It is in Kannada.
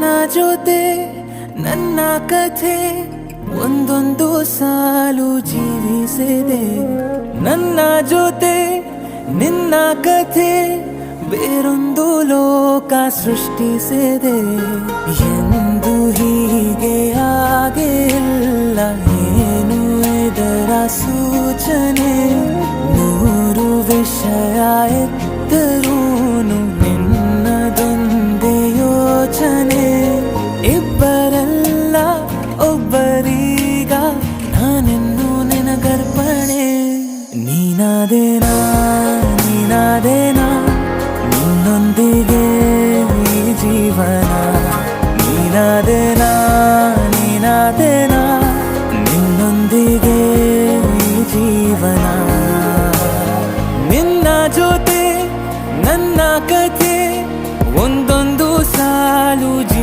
ನಿನ್ನ ಜೊತೆ ನನ್ನ ಕಥೆ ಒಂದೊಂದು ಸಾಲು ಜೀವಿಸಿದೆ. ನನ್ನ ಜೊತೆ ನಿನ್ನ ಕಥೆ ಬೇರೊಂದು ಲೋಕ ಸೃಷ್ಟಿಸಿದೆ. ಎಂದು ಹೀಗೆ ಆಗಿಲ್ಲ, ಏನು ಇದರ ಸೂಚನೆ? ನೂರು ವಿಷಯ ಎತ್ತರೂನು ನಿನ್ನದೊಂದೇ ಯೋಚನೆ. ಇಬ್ಬರಲ್ಲ ಒಬ್ಬರೀಗ ನಾನೆನ್ನು ನಿನಗರ್ಪಣೆ. ನೀನಾದೇನಾ ನಿನ್ನೊಂದಿಗೆ ಈ ಜೀವನ. ನೀನಾದೇನಾ